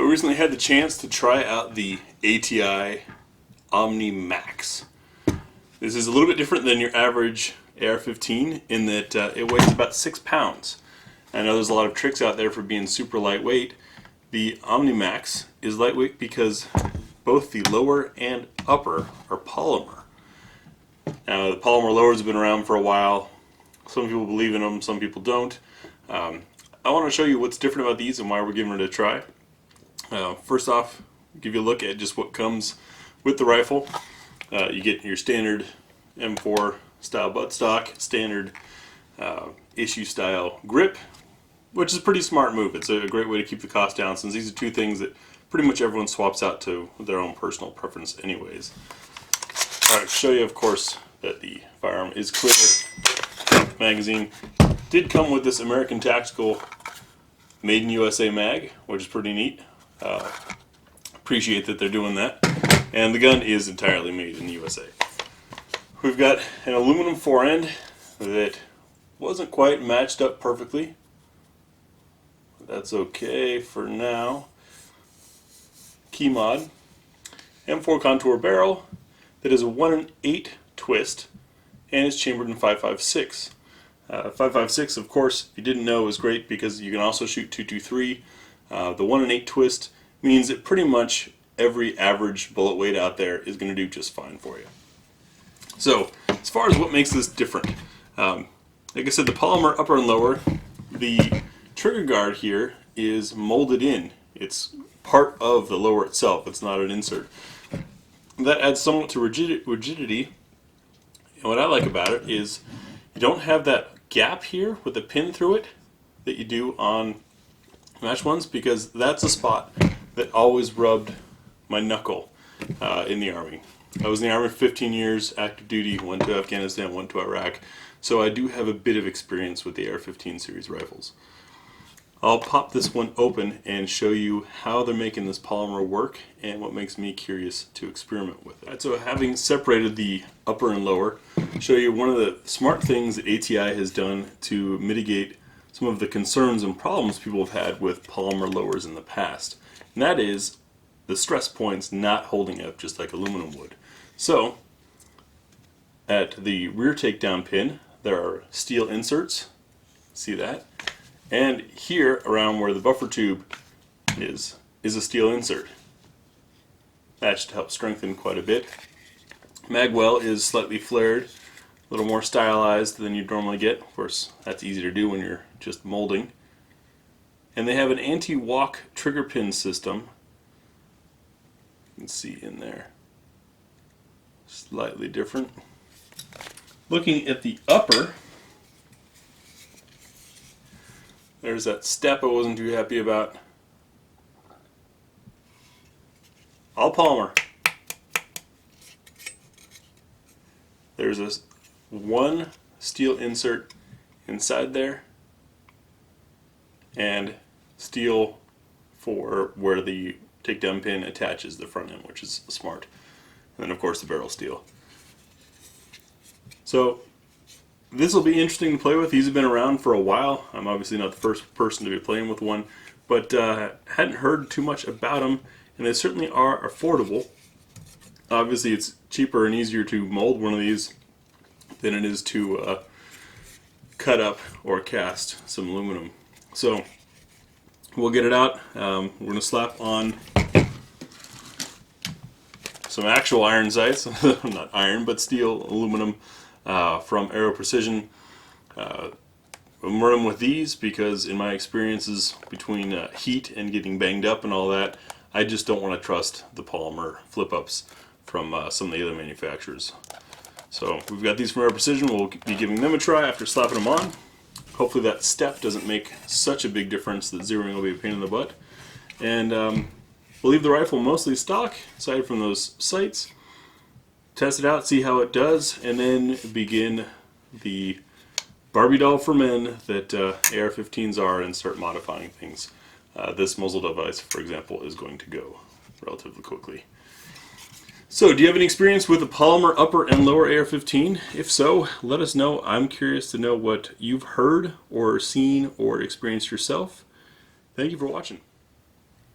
recently had the chance to try out the ATI Omni Maxx. This is a little bit different than your average AR-15 in that it weighs about 6 pounds. I know there's a lot of tricks out there for being super lightweight. The Omni Maxx is lightweight because both the lower and upper are polymer. Now, the polymer lowers have been around for a while. Some people believe in them, some people don't. I want to show you what's different about these and why we're giving it a try. First off, give you a look at just what comes with the rifle. You get your standard M4 style buttstock, standard issue style grip, which is a pretty smart move. It's a great way to keep the cost down, since these are two things that pretty much everyone swaps out to their own personal preference anyways. Alright, show you of course that the firearm is clear. Magazine did come with this American Tactical Made in USA mag, which is pretty neat. Appreciate that they're doing that. And the gun is entirely made in the USA. We've got an aluminum forend that wasn't quite matched up perfectly. That's okay for now. Keymod M4 contour barrel that is a 1-in-8 twist and is chambered in 5.56. 5.56, of course, if you didn't know, is great because you can also shoot 2.23. The 1-in-8 twist means that pretty much every average bullet weight out there is going to do just fine for you. So, as far as what makes this different, like I said, the polymer upper and lower, the trigger guard here is molded in. It's part of the lower itself. It's not an insert. That adds somewhat to rigidity. And what I like about it is you don't have that gap here with the pin through it that you do on match ones, because that's a spot that always rubbed my knuckle in the Army. I was in the Army for 15 years, active duty, went to Afghanistan, went to Iraq, so I do have a bit of experience with the AR-15 series rifles. I'll pop this one open and show you how they're making this polymer work and what makes me curious to experiment with it. Right, so having separated the upper and lower, I'll show you one of the smart things that ATI has done to mitigate some of the concerns and problems people have had with polymer lowers in the past. And that is the stress points not holding up just like aluminum would. So, at the rear takedown pin, there are steel inserts. See that? And here, around where the buffer tube is a steel insert. That should help strengthen quite a bit. Magwell is slightly flared, a little more stylized than you'd normally get. Of course, that's easy to do when you're just molding. And they have an anti-walk trigger pin system. You can see in there. Slightly different. Looking at the upper, there's that step I wasn't too happy about. All polymer. There's a one steel insert inside there, and steel for where the takedown pin attaches the front end, which is smart. And then of course the barrel steel. So this will be interesting to play with. These have been around for a while. I'm obviously not the first person to be playing with one, but hadn't heard too much about them, and they certainly are affordable. Obviously it's cheaper and easier to mold one of these than it is to cut up or cast some aluminum. So we'll get it out. We're going to slap on some actual iron sights, not iron, but steel aluminum from Aero Precision. I'm running with these because in my experiences between heat and getting banged up and all that, I just don't want to trust the polymer flip-ups from some of the other manufacturers. So we've got these from Aero Precision. We'll be giving them a try after slapping them on. Hopefully that step doesn't make such a big difference that zeroing will be a pain in the butt. And we'll leave the rifle mostly stock, aside from those sights. Test it out, see how it does, and then begin the Barbie doll for men that AR-15s are and start modifying things. This muzzle device, for example, is going to go relatively quickly. So, do you have any experience with a polymer upper and lower AR-15? If so, let us know. I'm curious to know what you've heard or seen or experienced yourself. Thank you for watching.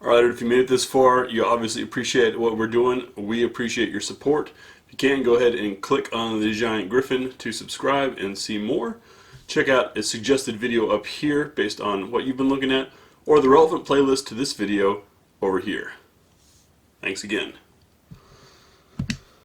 Alright, if you made it this far, you obviously appreciate what we're doing. We appreciate your support. If you can, go ahead and click on the giant griffin to subscribe and see more. Check out a suggested video up here based on what you've been looking at, or the relevant playlist to this video over here. Thanks again.